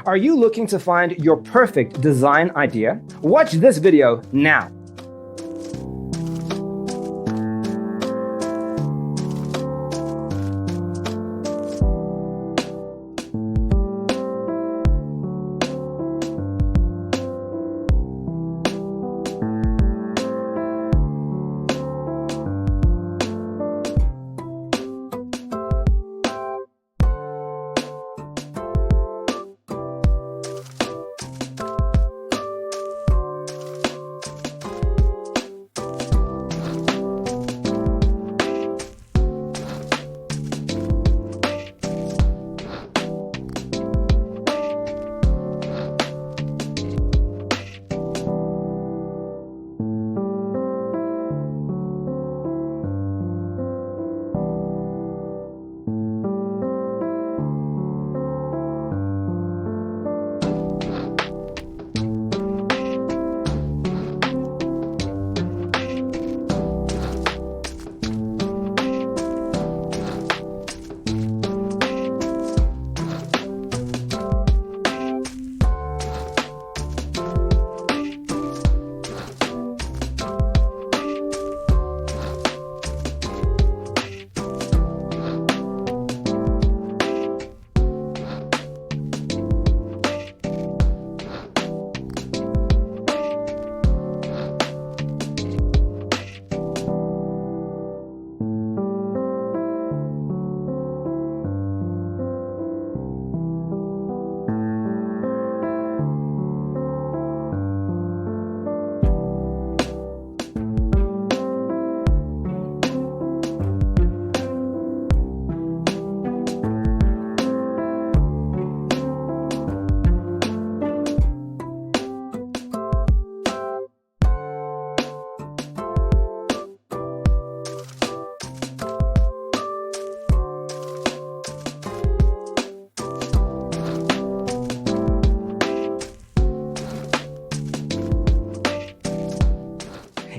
Are you looking to find your perfect design idea? Watch this video now.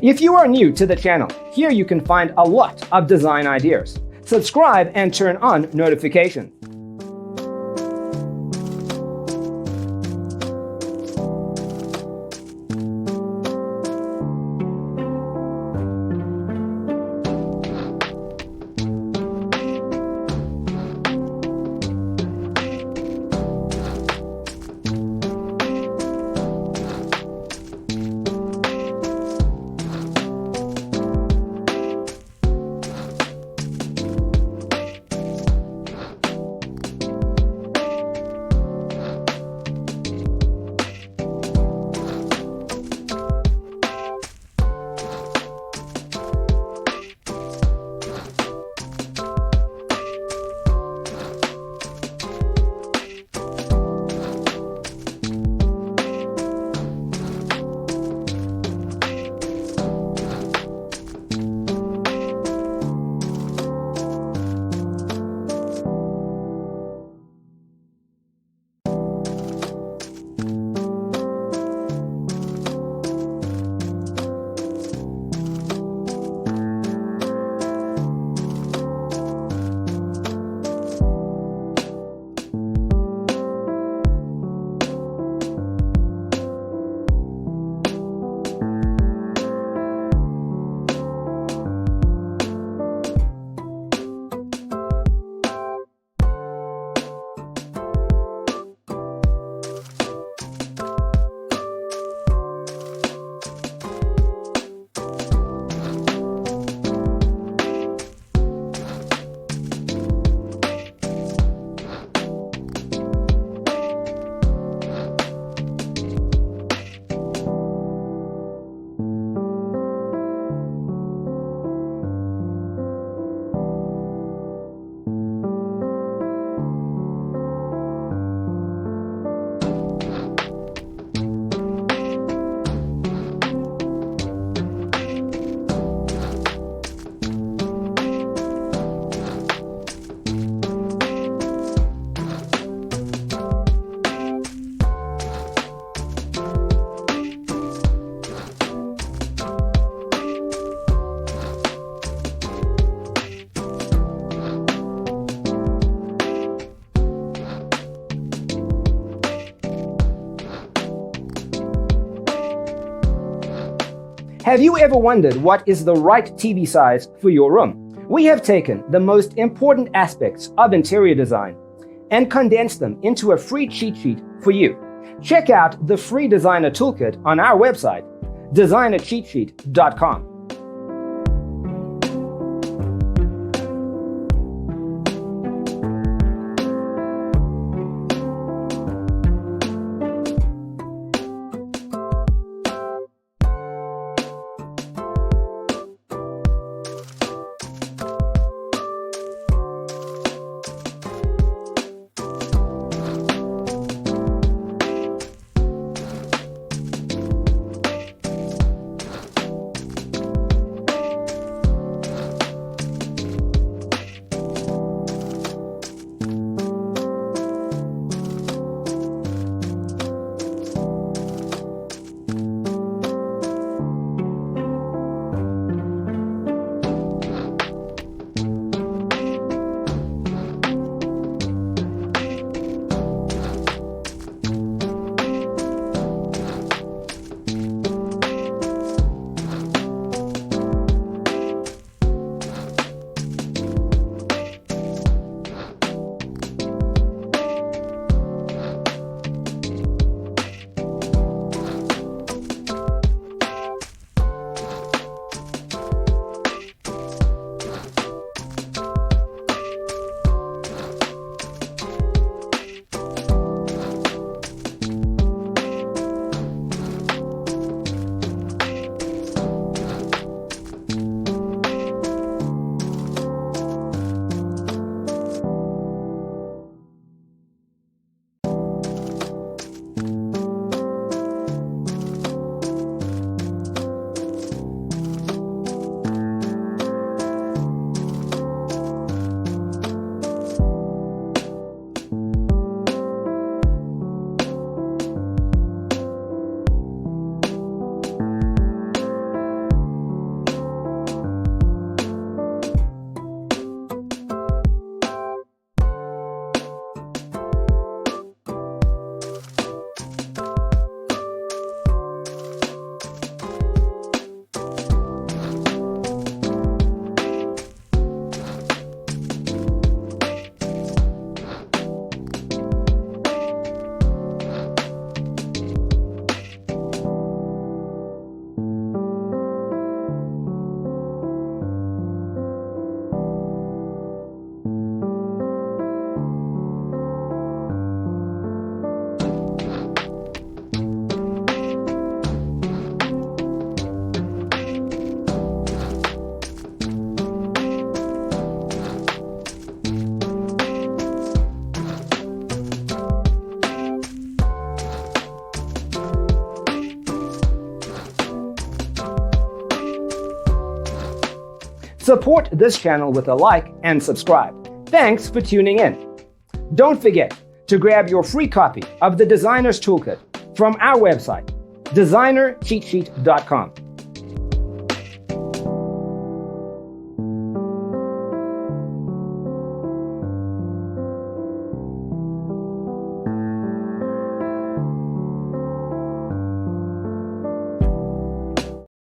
If you are new to the channel, here you can find a lot of design ideas. Subscribe and turn on notifications. Have you ever wondered what is the right TV size for your room? We have taken the most important aspects of interior design and condensed them into a free cheat sheet for you. Check out the free designer toolkit on our website, designercheatsheet.com. Support this channel with a like and subscribe. Thanks for tuning in. Don't forget to grab your free copy of the Designer's Toolkit from our website, designercheatsheet.com.